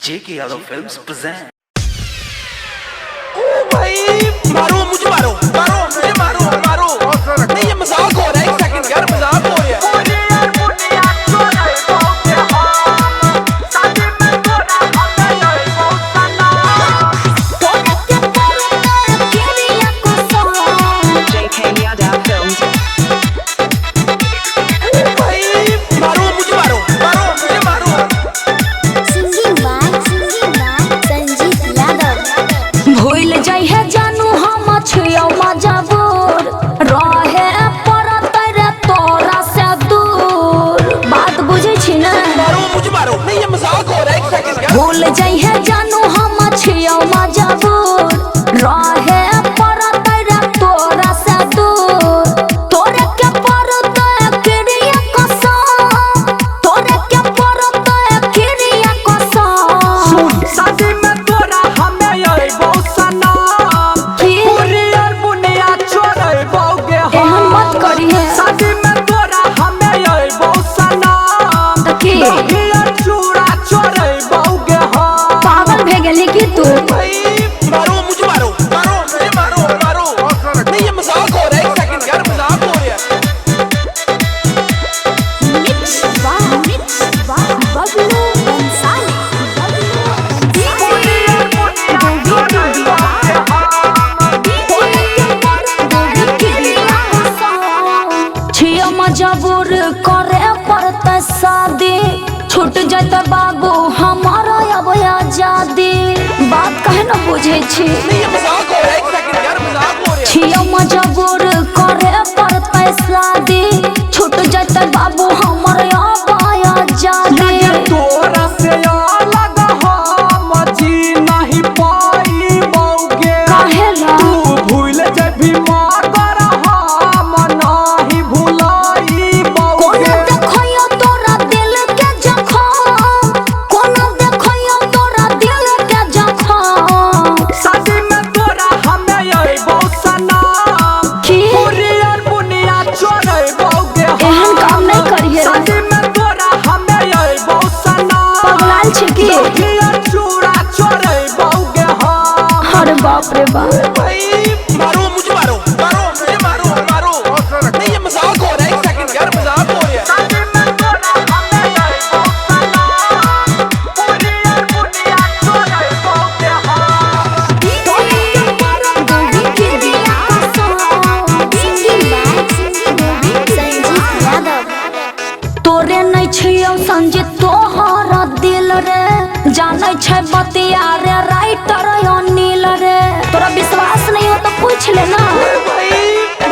JK Yadav Films present। ओ भाई मारो मुझे मारो मारो मुझे मारो मारो नहीं ये मजाक हो रहा है। एक सेकंड यार मजाक हो रहा है। भूल जाइए जानू हम छियो मजबूर रहे परत रे तोरा से दूर तोरे के परत किरिया कसम तोरे के परत किरिया कसम सुन शादी में तोरा हमें यही बहुत सनम पूरी और बुनिया छोड़े बोगे हम मत करिए शादी में तोरा हमें यही बहुत सनम की कि तू मारो मुझे मारो मारो मुझे मारो मारो नहीं ये मजाक हो रहा है। एक सेकंड यार मजाक हो रहा है। बबलू बंसाली छियो मजबूर करे पड़ता शादी छूट जाता बाबू हमारा अब आजादी बात कहे न बुझे छी छियो मजबूर करे पड़ता शादी छूट जाता बाबू हमारा अब आजादी तोरा से अलग हम जी नहीं पाई बौगे काहेला तू भूल जभी मगर हम नहीं भुलाई बौगे देखियो तोरा दिल के जखम कोना देखियो तोरा दिल के जखम शादी में तोरा हमें यही बहुत सनम की पूरी और बुनिया छोड़े बौगे एहन काम नहीं करिए शादी में तोरा हमें यही बहुत सनम पगलाल छी की चूड़ा छोड़े बौगे हम अरे बाप रे बाप मारो मुझे मारो मारो मुझे मारो मारो नहीं ये मजाक हो रहा है। एक सेकंड यार मजाक हो रहा है। शादी में तोरा हमें यही बहुत सनम पूरी और बुनिया छोड़े बौगे तोरे नहीं छियो संजीत तोहरा दिल रे जाने छै बतिया रे राइटर अनिल रे तोरा विश्वास नहीं हो तो पूछ लेना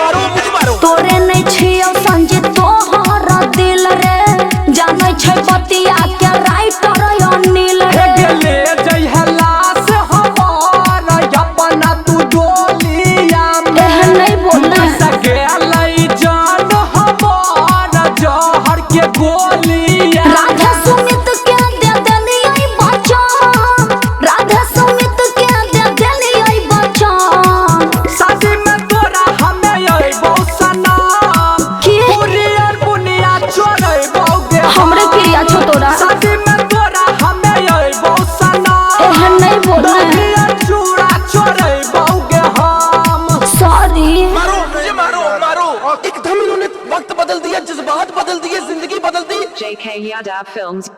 मारो मुझे मारो तोरे नहीं छियो संजीत तोहरा दिल रे जाने छै बतिया के राइटर अनिल रे ले जइहला से हमारा अपना तू डोलिया एहन नहीं बोलना सके लई जान हमारा जहर के गोलिया राधा सुमित के दे देली आई बच्चा राधा सुमित के दे देली आई बच्चा शादी में तोरा हमें यही बहुत सनम की पूरी और बुनिया छोड़े बौगे हमरे क्रिया छो तोरा शादी में तोरा हमें यही बहुत सनम एहन नहीं बोलना चूड़ा छोड़े बौगे हम सॉरी मारो मुझे मारो मारो एकदम इन्होंने वक्त बदल दिया जज्बात बदल दिए जिंदगी बदल दी। JK Yadav Films